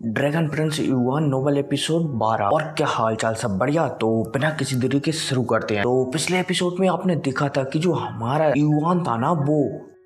Dragon Prince yuan novel episode 12। और क्या हाल चाल, सब बढ़िया। तो बिना किसी देरी के शुरू करते हैं। तो पिछले एपिसोड में आपने देखा था कि जो हमारा युआन था ना, वो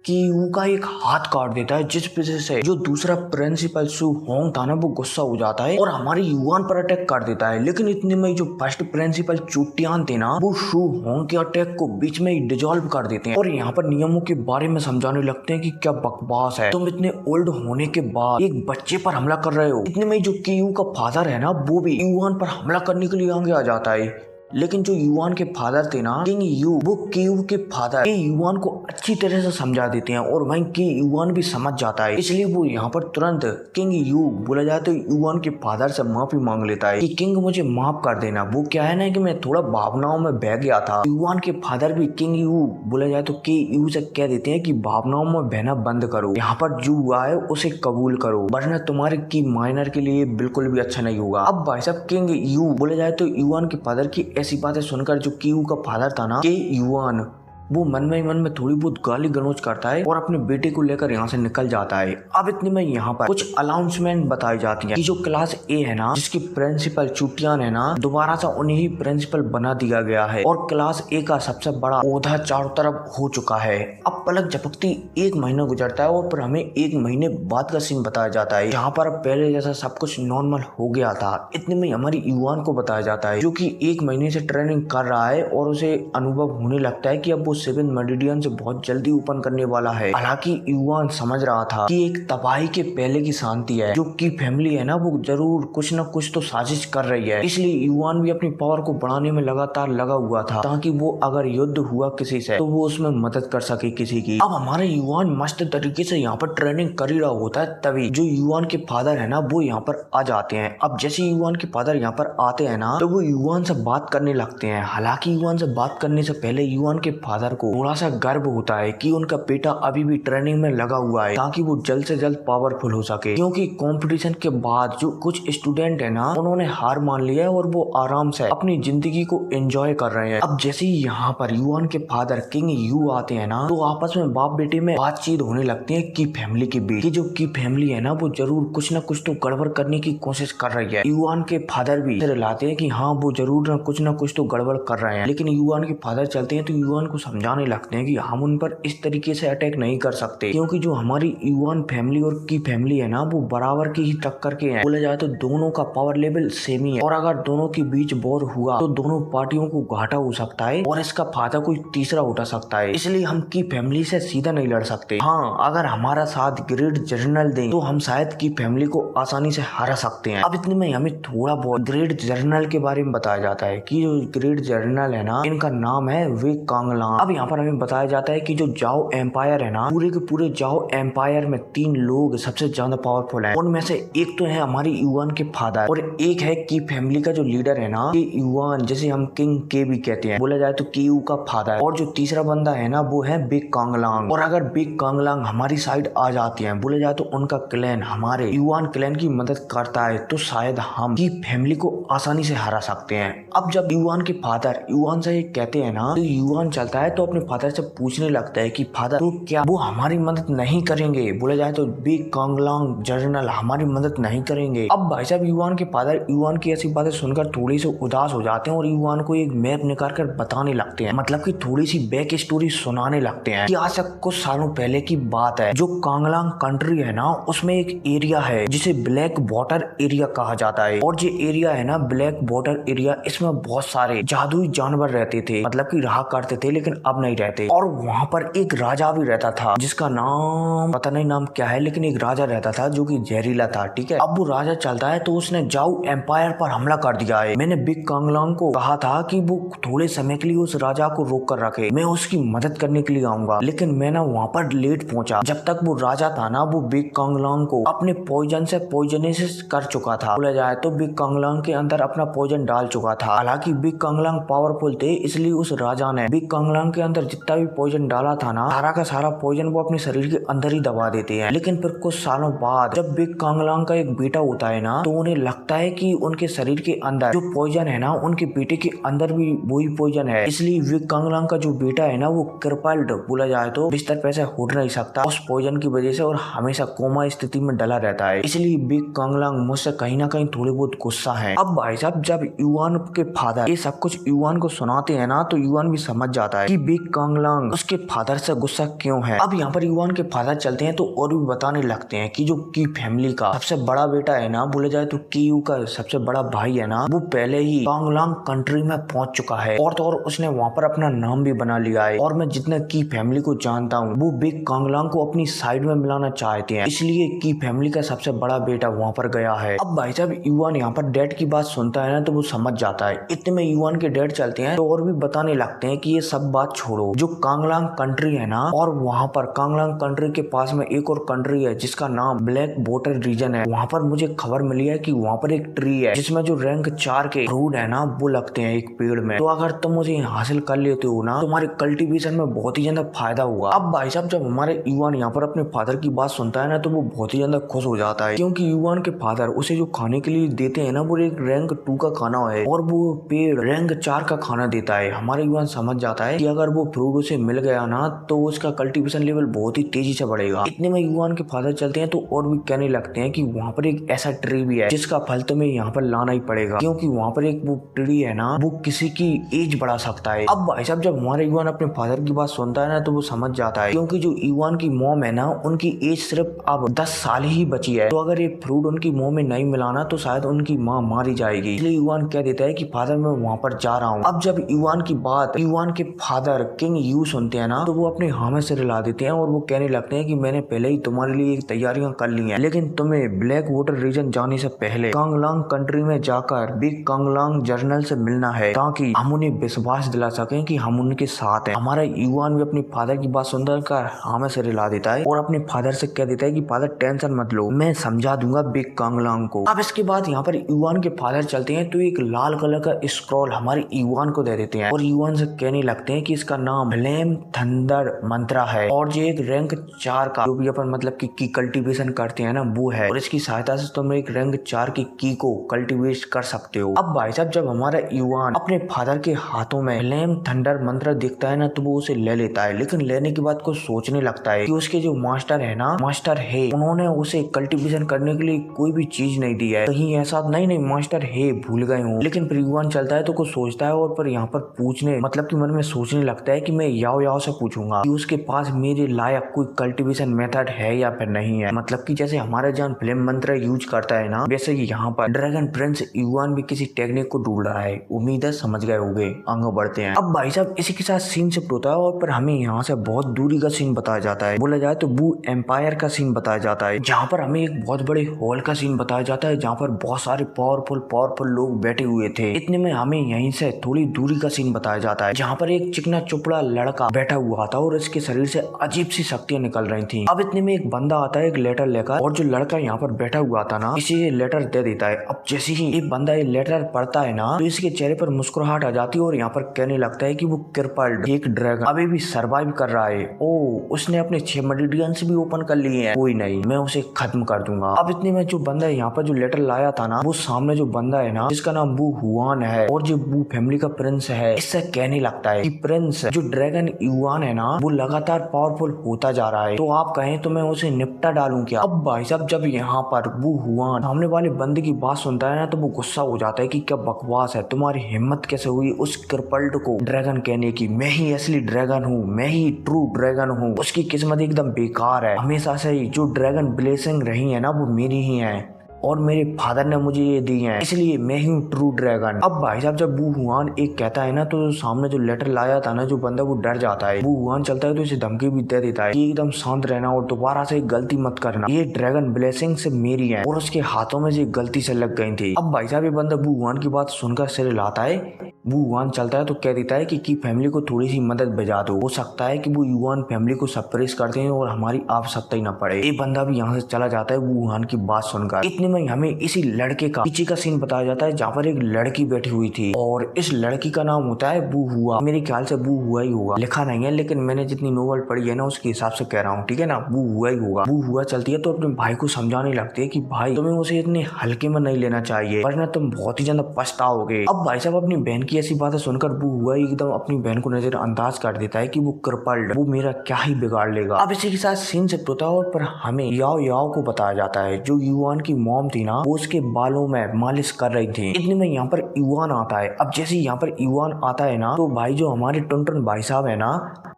कीयू का एक हाथ काट देता है, जिस वजह से जो दूसरा प्रिंसिपल सु होंग था ना, वो गुस्सा हो जाता है और हमारे युआन पर अटैक कर देता है। लेकिन इतने में जो फर्स्ट प्रिंसिपल चुटियान थे ना, वो सु होंग के अटैक को बीच में ही डिजोल्व कर देते हैं और यहाँ पर नियमों के बारे में समझाने लगते हैं कि क्या बकवास है, तुम इतने ओल्ड होने के बाद एक बच्चे पर हमला कर रहे हो। इतने में जो कीयू का फादर है ना, वो भी युआन पर हमला करने के लिए आगे आ जाता है। लेकिन जो युआन के फादर थे ना, किंग यू, वो कीयू के फादर युआन को अच्छी तरह से समझा देते हैं और वहीं की युआन भी समझ जाता है। इसलिए वो यहाँ पर तुरंत किंग यू बोला जाए तो युआन के फादर से माफी मांग लेता है कि किंग मुझे माफ कर देना। वो क्या है ना कि मैं थोड़ा भावनाओं में बह गया था। युआन के फादर भी किंग यू बोला जाए तो की यू से कह देते हैं कि भावनाओं में बहना बंद करो, यहाँ पर जो हुआ है उसे कबूल करो, वरना तुम्हारे की माइनर के लिए बिल्कुल भी अच्छा नहीं होगा। अब भाई साहब किंग यू बोले जाए तो युआन के फादर की ऐसी बातें सुनकर जो कीयू का फादर था ना, के युआन, वो मन में थोड़ी बहुत गाली गलौज करता है और अपने बेटे को लेकर यहाँ से निकल जाता है। अब इतने में यहाँ पर कुछ अनाउंसमेंट बताई जाती है कि जो क्लास ए है ना, जिसकी प्रिंसिपल चुटियान है ना, दोबारा से उन्हें ही प्रिंसिपल बना दिया गया है और क्लास ए का सबसे बड़ा ओहदा चारों तरफ हो चुका है। अब पलक झपकती एक महीना गुजरता है और फिर हमें एक महीने बाद का सीन बताया जाता है, जहाँ पर पहले जैसा सब कुछ नॉर्मल हो गया था। इतने में हमारी युआन को बताया जाता है, जो कि एक महीने से ट्रेनिंग कर रहा है और उसे अनुभव होने लगता है कि अब वो सेवन मेरिडियन से बहुत जल्दी ओपन करने वाला है। हालांकि युआन समझ रहा था कि एक तबाही के पहले की शांति है, जो की फैमिली है ना, वो जरूर कुछ न कुछ तो साजिश कर रही है। इसलिए युआन भी अपनी पावर को बढ़ाने में लगातार लगा हुआ था, ताकि वो अगर युद्ध हुआ किसी से तो वो उसमें मदद कर सके किसी की। अब हमारे युआन मस्त तरीके से यहाँ पर ट्रेनिंग कर ही रहा होता है, तभी जो युआन के फादर है ना, वो यहाँ पर आ जाते हैं। अब जैसे युआन के फादर यहाँ पर आते हैं ना, तो वो युआन से बात करने लगते हैं। हालांकि युआन से बात करने से पहले युआन के फादर को थोड़ा सा गर्व होता है कि उनका बेटा अभी भी ट्रेनिंग में लगा हुआ है, ताकि वो जल्द से जल्द पावरफुल हो सके। क्योंकि कंपटीशन के बाद जो कुछ स्टूडेंट है ना, उन्होंने हार मान लिया है और वो आराम से अपनी जिंदगी को एंजॉय कर रहे हैं। अब जैसे ही यहाँ पर युआन के फादर किंग यू आते हैं ना, तो आपस में बाप बेटे में बातचीत होने लगती है की फैमिली के बीच। जो की फैमिली है ना, वो जरूर कुछ न कुछ तो गड़बड़ करने की कोशिश कर रही है। युआन के फादर भी लाते हैं कि हाँ, वो जरूर न कुछ तो गड़बड़ कर रहे हैं। लेकिन युआन के फादर चलते हैं तो युआन को समझाने लगते हैं कि हम उन पर इस तरीके से अटैक नहीं कर सकते, क्योंकि जो हमारी युआन फैमिली और की फैमिली है ना, वो बराबर की ही टक्कर के हैं। बोला जाए तो दोनों का पावर लेवल सेम ही है और अगर दोनों के बीच वॉर हुआ तो दोनों पार्टियों को घाटा हो सकता है और इसका फायदा कोई तीसरा उठा सकता है। इसलिए हम की फैमिली से सीधा नहीं लड़ सकते। हाँ, अगर हमारा साथ ग्रेट जर्नल दे तो हम शायद की फैमिली को आसानी से हरा सकते हैं। अब इतने में हमें थोड़ा बहुत ग्रेट जर्नल के बारे में बताया जाता है कि जो ग्रेट जर्नल है ना, इनका नाम है वे कांगलांग। अब यहाँ पर हमें बताया जाता है कि जो जाओ एम्पायर है ना, पूरे के पूरे जाओ एम्पायर में 3 लोग सबसे ज्यादा पावरफुल हैं। उनमें से एक तो है हमारी युआन के फादर और एक है की फैमिली का जो लीडर है ना, ये युआन, जैसे हम किंग के भी कहते हैं, बोला जाए तो कीयू का फादर। और जो तीसरा बंदा है ना, वो है बिग कांगलांग। और अगर बिग कांगलांग हमारी साइड आ जाती है, बोले जाए तो उनका क्लैन हमारे युआन क्लैन की मदद करता है, तो शायद हम की फैमिली को आसानी से हरा सकते हैं। अब जब युआन के फादर युआन से ये कहते हैं ना, तो युआन चलता है तो अपने फादर से पूछने लगता है कि फादर, तो क्या वो हमारी मदद नहीं करेंगे? बोले जाए तो बिग कांगलांग जर्नल हमारी मदद नहीं करेंगे। अब भाई साहब युआन के फादर युआन की ऐसी बातें सुनकर थोड़ी सी उदास हो जाते हैं और युआन को एक मैप निकाल कर बताने लगते हैं, मतलब कि थोड़ी सी बैक स्टोरी सुनाने लगते हैं कि आज से कुछ सालों पहले की बात है। जो कांगलांग कंट्री है ना, उसमें एक एरिया है जिसे ब्लैक वाटर एरिया कहा जाता है। और जो एरिया है ना, ब्लैक वाटर एरिया, इसमें बहुत सारे जादुई जानवर रहते थे, मतलब कि रहा करते थे, लेकिन अब नहीं रहते। और वहाँ पर एक राजा भी रहता था, जिसका नाम पता नहीं नाम क्या है, लेकिन एक राजा रहता था जो कि जहरीला था। ठीक है, अब वो राजा चलता है तो उसने जाओ एम्पायर पर हमला कर दिया है। मैंने बिग कांगलांग को कहा था कि वो थोड़े समय के लिए उस राजा को रोक कर रखे, मैं उसकी मदद करने के लिए आऊंगा, लेकिन मैं ना वहाँ पर लेट पहुंचा। जब तक वो राजा था ना, वो बिग कांगलांग को अपने पॉइजन से पॉइजनेसिस कर चुका था। बोला जाए तो बिग कांगलांग के अंदर अपना पॉइजन डाल चुका था। हालांकि बिग कांगलांग पावरफुल थे, इसलिए उस राजा ने बिग कांगलांग कांगलांग के अंदर जितना भी पॉइजन डाला था ना, सारा का सारा पॉइजन वो अपने शरीर के अंदर ही दबा देते हैं। लेकिन फिर कुछ सालों बाद जब बिग कांगलांग का एक बेटा होता है ना, तो उन्हें लगता है कि उनके शरीर के अंदर जो पॉइजन है ना, उनके बेटे के अंदर भी वही पॉइजन है। इसलिए बिग कांगलांग का जो बेटा है ना, वो क्रिपल्ड बोला जाए तो बिस्तर पे से उठ नहीं सकता उस पॉइजन की वजह से, और हमेशा कोमा स्थिति में डला रहता है। इसलिए बिग कांगलांग मुझसे कहीं ना कहीं थोड़े बहुत गुस्सा है। अब भाई साहब जब युआन के फादर ये सब कुछ युआन को सुनाते हैं ना, तो युआन भी समझ जाता है कि बिग कांगलांग उसके फादर से गुस्सा क्यों है। अब यहाँ पर युआन के फादर चलते हैं तो और भी बताने लगते हैं कि जो की फैमिली का सबसे बड़ा बेटा है ना, बोले जाए तो कीयू का सबसे बड़ा भाई है ना, वो पहले ही कांगलांग कंट्री में पहुंच चुका है, और तो और उसने वहाँ पर अपना नाम भी बना लिया है। और मैं जितना की फैमिली को जानता हूँ, वो बिग कांगलांग को अपनी साइड में मिलाना चाहते हैं, इसलिए की फैमिली का सबसे बड़ा बेटा वहाँ पर गया है। अब भाई साहब युआन यहाँ पर डैड की बात सुनता है ना, तो वो समझ जाता है। इतने में युआन के डैड चलते हैं तो और भी बताने लगते हैं कि ये सब बात छोड़ो, जो कांगलांग कंट्री है ना, और वहाँ पर कांगलांग कंट्री के पास में एक और कंट्री है जिसका नाम ब्लैक वाटर रीजन है। वहाँ पर मुझे खबर मिली है कि वहाँ पर एक ट्री है जिसमें जो रैंक 4 के फ्रूट है ना, वो लगते हैं एक पेड़ में। तो अगर तुम मुझे हासिल कर लेते हो ना, तुम्हारे कल्टीवेशन में बहुत ही ज्यादा फायदा होगा। अब भाई साहब जब हमारे युआन यहाँ पर अपने फादर की बात सुनता है ना, तो वो बहुत ही ज्यादा खुश हो जाता है, क्योंकि युआन के फादर उसे जो खाने के लिए देते हैं ना, वो एक रैंक 2 का खाना है, और वो पेड़ रैंक 4 का खाना देता है। हमारे युआन समझ जाता है कि अगर वो फ्रूट उसे मिल गया ना, तो उसका कल्टीवेशन लेवल बहुत ही तेजी से बढ़ेगा। इतने में युआन के फादर चलते हैं तो और भी कहने लगते हैं कि वहाँ पर एक ऐसा ट्री भी है जिसका फल तुम्हें यहाँ पर लाना ही पड़ेगा, क्योंकि वहाँ पर एक वो ट्री है ना, वो किसी की एज बढ़ा सकता है। अब भाई साहब जब हमारे युआन अपने फादर की बात सुनता है ना, तो वो समझ जाता है, क्योंकि जो युआन की मॉम है ना, उनकी एज सिर्फ अब 10 साल ही बची है। तो अगर ये फ्रूट उनकी मुंह में नहीं मिलाना, तो शायद उनकी माँ मारी जाएगी। इसलिए युआन कह देता है कि फादर मैं वहाँ पर जा रहा हूँ। अब जब युआन की बात युआन के फादर किंग यू सुनते हैं ना, तो वो अपने हाँ में सिर हिला देते हैं, और वो कहने लगते हैं कि मैंने पहले ही तुम्हारे लिए तैयारियां कर ली हैं, लेकिन तुम्हें ब्लैक वाटर रीजन जाने से पहले कांगलांग कंट्री में जाकर बिग कांगलांग जर्नल से मिलना है, ताकि हम उन्हें विश्वास दिला सकें कि हम उनके साथ हैं। हमारा युआन भी अपने फादर की बात सुनकर हाँ में सिर हिला देता है, और अपने फादर से कह देता है कि फादर टेंशन मत लो, मैं समझा दूंगा बिग कांगलांग को। अब इसके बाद यहाँ पर युआन के फादर चलते हैं तो एक लाल कलर का स्क्रॉल हमारे युआन को दे देते हैं, और युआन से कहने लगते हैं कि इसका नाम फ्लेम थंडर मंत्रा है, और जो एक रैंक 4 का जो भी अपन मतलब की कल्टीवेशन करते हैं ना, वो है, और इसकी सहायता से तुम एक रैंक 4 की की को कल्टीवेट कर सकते हो। अब भाई साहब जब हमारा युआन अपने फादर के हाथों में फ्लेम थंडर मंत्र देखता है ना, तो वो उसे ले लेता है, लेकिन लेने के बाद कुछ सोचने लगता है कि उसके जो मास्टर है ना, मास्टर है, उन्होंने उसे कल्टीवेशन करने के लिए कोई भी चीज नहीं दी है, कहीं ऐसा नहीं मास्टर है भूल गए हूँ। लेकिन फिर युआन चलता है तो कुछ सोचता है, और फिर यहाँ पर पूछने मतलब कि मन में सोचने लगता है कि मैं याओ याओ से पूछूंगा कि उसके पास मेरे लायक कोई कल्टीवेशन मेथड है या फिर नहीं है। मतलब कि जैसे हमारा जान फ्लेम मंत्र यूज करता है ना, वैसे ही यहाँ पर ड्रैगन प्रिंस युआन भी किसी टेक्निक को ढूंढ रहा है। उम्मीद है समझ गए होंगे, आगे बढ़ते हैं। अब भाई साहब इसी के साथ सीन शिफ्ट होता है, और पर हमें यहाँ से बहुत दूरी का सीन बताया जाता है, बोला जाए तो बू एम्पायर का सीन बताया जाता है, जहाँ पर हमें एक बहुत बड़े हॉल का सीन बताया जाता है, जहाँ पर बहुत सारे पावरफुल लोग बैठे हुए थे। इतने में हमें यहीं से थोड़ी दूरी का सीन बताया जाता है, जहाँ पर एक चिकना चुपड़ा लड़का बैठा हुआ था, और इसके शरीर से अजीब सी शक्तियां निकल रही थी। अब इतने में एक बंदा आता है एक लेटर लेकर, और जो लड़का यहाँ पर बैठा हुआ था ना, इसे ये लेटर दे देता है। अब जैसे ही एक बंदा ये लेटर पढ़ता है ना, तो इसके चेहरे पर मुस्कुराहट आ जाती है, और यहाँ पर कहने लगता है कि वो क्रिपल्ड एक ड्रैगन अभी भी सर्वाइव कर रहा है। ओ उसने अपने 6 मेडिडियंस भी ओपन कर लिए हैं, कोई नहीं मैं उसे खत्म कर दूंगा। अब इतने में जो बंदा यहाँ पर जो लेटर लाया था ना, वो सामने जो बंदा है ना, जिसका नाम बू हुआन है, और जो बू फैमिली का प्रिंस है, इससे कहने लगता है कि प्रिंस जो ड्रैगन युआन है ना, वो लगातार पावरफुल होता जा रहा है, तो आप कहें तो मैं उसे निपटा डालूं क्या। अब भाई साहब जब यहाँ पर बू हुआन सामने वाले बंदे की बात सुनता है ना, तो वो गुस्सा हो जाता है कि क्या बकवास है, तुम्हारी हिम्मत कैसे हुई उस क्रिपल्ड को ड्रैगन कहने की। मैं ही असली ड्रैगन हूँ, मैं ही ट्रू ड्रैगन हूँ। उसकी किस्मत एकदम बेकार है, हमेशा से ही जो ड्रैगन ब्लेसिंग रही है ना, वो मेरी ही है, और मेरे फादर ने मुझे ये दी है, इसलिए मैं ही ट्रू ड्रैगन। अब भाई साहब जब बू हुआन एक कहता है ना, तो सामने जो लेटर लाया था ना, जो बंदा वो डर जाता है। बू हुआन चलता है तो इसे धमकी भी दे देता है कि एकदम शांत रहना और दोबारा से गलती मत करना, ये ड्रैगन ब्लेसिंग से मेरी है, और उसके हाथों में से गलती से लग गई थी। अब भाई साहब ये बंदा बू हुआन की बात सुनकर सिर हिलाता है। बू हुआन चलता है तो कह देता है कि फैमिली को थोड़ी सी मदद भेजा दो, हो सकता है कि वो युआन फैमिली को सप्रेस करते हैं और हमारी आवश्यकता ही न पड़े। ये बंदा भी यहाँ से चला जाता है बू हुआन की बात सुनकर। इतने में हमें इसी लड़के का पीछे का सीन बताया जाता है जहाँ पर एक लड़की बैठी हुई थी और इस लड़की का नाम होता है बू हुआ। मेरे ख्याल से बू हुआ ही होगा, लिखा नहीं है लेकिन मैंने जितनी नोवेल पढ़ी है ना उसके हिसाब से कह रहा हूँ, ठीक है ना, बू हुआ ही होगा। बू हुआ चलती है तो अपने भाई को समझाने लगती है कि भाई तुम्हें उसे इतने हल्के में नहीं लेना चाहिए वरना तुम बहुत ही ज्यादा पछताओगे। अब भाई साहब अपनी बहन की ऐसी बातें सुनकर बू हुआ एकदम अपनी बहन को नजरअंदाज कर देता है कि वो कृपल्ड, वो मेरा क्या ही बिगाड़ लेगा। अब इसी के साथ सीन शिफ्ट होता है और पर हमें याओ याओ को बताया जाता है जो युआन की मॉम थी ना, वो उसके बालों में मालिश कर रही थी। इतने में यहाँ पर युआन आता है। अब जैसे यहाँ पर युआन आता है ना तो भाई जो हमारे टुनटुन भाई साहब है ना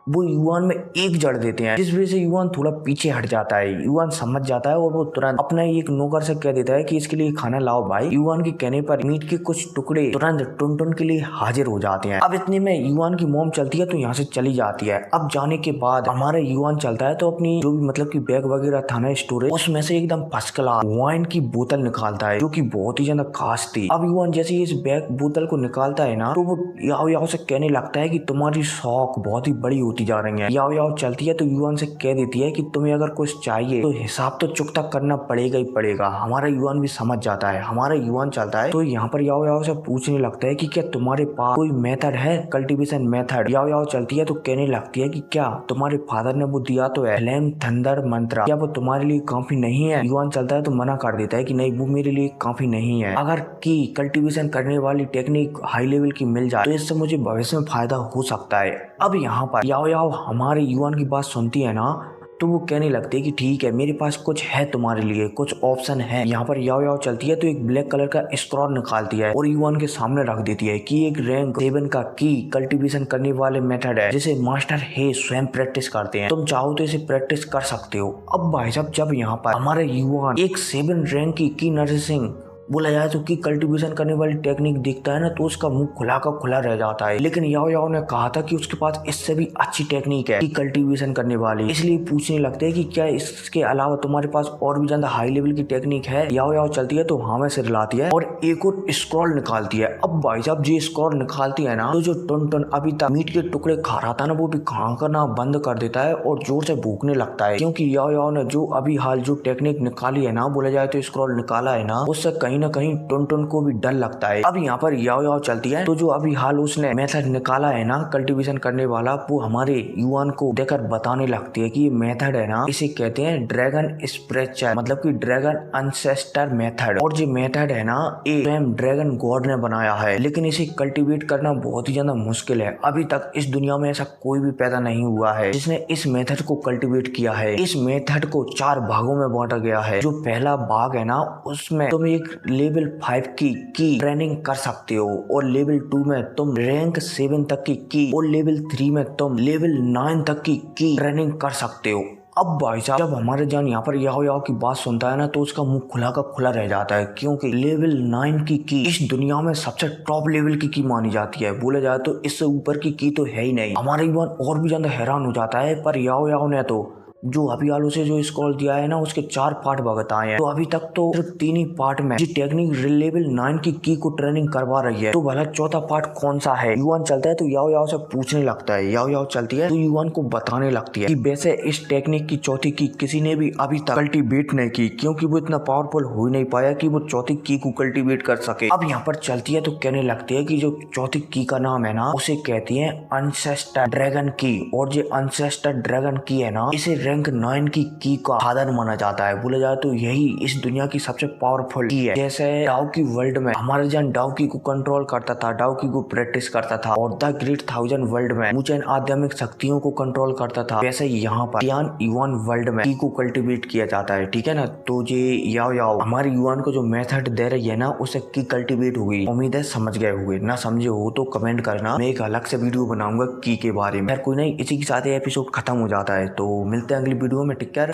वो युआन में एक जड़ देते हैं, जिस वजह से युआन थोड़ा पीछे हट जाता है। युआन समझ जाता है और वो तुरंत अपना एक नौकर से कह देता है कि इसके लिए खाना लाओ भाई। युआन के कहने पर मीट के कुछ टुकड़े तुरंत टुनटुन के लिए हाजिर हो जाते हैं। अब इतने में युआन की मॉम चलती है तो यहाँ से चली जाती है। अब जाने के बाद हमारा युआन चलता है तो अपनी जो भी मतलब की बैग वगैरह था ना स्टोरेज, उसमें से एकदम फर्स्ट क्लास वाइन की बोतल निकालता है जो की बहुत ही ज्यादा खास थी। अब युआन जैसे इस बैग बोतल को निकालता है ना तो वो याओ याओ से कहने लगता है कि तुम्हारी शौक बहुत ही बड़ी होती जा रही है। याओ याओ चलती है तो युआन से कह देती है कि तुम्हें अगर कुछ चाहिए तो हिसाब तो चुकता करना पड़ेगा ही पड़ेगा। हमारा युआन भी समझ जाता है। हमारा युआन चलता है तो यहाँ पर याओ याओ से पूछने लगता है कि क्या तुम्हारे पास कोई मेथड है, कल्टीवेशन मेथड। याओ याओ चलती है तो कहने लगती है कि क्या तुम्हारे फादर ने वो दिया तो है, फ्लेम थंडर मंत्रा, क्या वो तुम्हारे लिए काफी नहीं है। युआन चलता है तो मना कर देता है कि नहीं वो मेरे लिए काफी नहीं है। अगर की कल्टीवेशन करने वाली टेक्निक हाई लेवल की मिल जाए तो इससे मुझे भविष्य में फायदा हो सकता है। अब यहाँ पर याओ याओ हमारे युआन की बात सुनती है ना तो वो कहने लगती है कि ठीक है मेरे पास कुछ है तुम्हारे लिए, कुछ ऑप्शन है। यहाँ पर याओ याओ चलती है तो एक ब्लैक कलर का स्क्रॉल निकालती है और युआन के सामने रख देती है कि एक रैंक 7 का की कल्टीवेशन करने वाले मेथड है जिसे मास्टर हे स्वयं प्रैक्टिस करते हैं, तुम चाहो तो इसे प्रैक्टिस कर सकते हो। अब भाई साहब जब यहाँ पर हमारे युआन एक 7 रैंक की नर्सिंग बोला जाए तो की कल्टीवेशन करने वाली टेक्निक देखता है ना तो उसका मुंह खुला का खुला रह जाता है। लेकिन याओ याओ ने कहा था कि उसके पास इससे भी अच्छी टेक्निक है की कल्टीवेशन करने वाली, इसलिए पूछने लगते हैं कि क्या इसके अलावा तुम्हारे पास और भी ज्यादा हाई लेवल की टेक्निक है। याओ याओ चलती है तो हाँ में सिर लाती है और एक और स्क्रॉल निकालती है। अब भाई साहब जो स्क्रॉल निकालती है ना तो जो टुनटुन अभी तक मीट के टुकड़े खा रहा था ना वो भी खाना बंद कर देता है और जोर से भूखने लगता है, क्योंकि याओ याओ ने जो अभी हाल जो टेक्निक निकाली है ना, बोला जाए तो स्क्रॉल निकाला है ना, उससे कहीं ना कहीं टुनटुन को भी डर लगता है। अब यहाँ पर याओ याओ चलती है तो जो अभी हाल उसने मेथड निकाला है ना कल्टीवेशन करने वाला, वो हमारे युआन को देखकर बताने लगती है कि ये मेथड है ना इसे कहते हैं ड्रैगन स्प्रेचर, मतलब कि ड्रैगन अनसेस्टर मेथड। और जो मेथड है ना ये स्वयं ड्रैगन गॉड ने बनाया है, लेकिन इसे कल्टीवेट करना बहुत ही ज्यादा मुश्किल है। अभी तक इस दुनिया में ऐसा कोई भी पैदा नहीं हुआ है जिसने इस मेथड को कल्टीवेट किया है। इस मेथड को 4 भागों में बांटा गया है। जो पहला भाग है ना उसमें तुम एक लेवल 5 की ट्रेनिंग कर सकते हो और लेवल 2 में तुम रैंक 7 तक की और लेवल 3 में तुम लेवल 9 तक की ट्रेनिंग कर सकते हो। अब भाई साहब जब हमारे जान यहाँ पर याओ याओ की बात सुनता है ना तो उसका मुंह खुला का खुला रह जाता है, क्योंकि लेवल 9 की इस दुनिया में सबसे टॉप लेवल की मानी जाती है। बोला जाए तो इससे ऊपर की तो है ही नहीं। हमारा युवान और भी ज्यादा हैरान हो जाता है, पर याओ याओ ने तो जो अभी आलू से जो स्क्रॉल दिया है ना उसके 4 पार्ट बताए हैं, तो अभी तक तो सिर्फ 3 ही पार्ट में जी टेक्निक लेवल 9 की को ट्रेनिंग करवा रही है, तो भला चौथा पार्ट कौन सा है। युआन चलता है तो याओ याओ से पूछने लगता है। याओ याओ चलती है तो युआन को बताने लगती है कि वैसे इस टेक्निक की चौथी की किसी ने भी अभी तक कल्टीवेट नहीं की, क्योंकि वो इतना पावरफुल हो नहीं पाया कि वो चौथी की को कल्टीवेट कर सके। अब यहाँ पर चलती है तो कहने लगती है कि जो चौथी की का नाम है ना उसे कहती है अनसेस्टर ड्रैगन की, और जो अनसेस्टर ड्रैगन की है ना इसे रैंक 9 की का फादर माना जाता है। बोला जाए तो यही इस दुनिया की सबसे पावरफुल की है। जैसे डाउ की वर्ल्ड में हमारे जान डाउ की को कंट्रोल करता था, डाउ की को प्रैक्टिस करता था, और द ग्रेट 1000 वर्ल्ड में मुझे आध्यात्मिक शक्तियों को कंट्रोल करता था, वैसे यहाँ पर टियान युआन वर्ल्ड में की को कल्टीवेट किया जाता है। ठीक है ना, तो ये याओ याओ हमारे युआन को जो मेथड दे रही है ना उसे की कल्टीवेट हुई। उम्मीद है समझ गए होंगे, ना समझे हो तो कमेंट करना, मैं एक अलग से वीडियो बनाऊंगा की के बारे में। यार कोई नहीं, इसी के साथ एपिसोड खत्म हो जाता है, तो मिलते हैं अगली वीडियो में। Take care.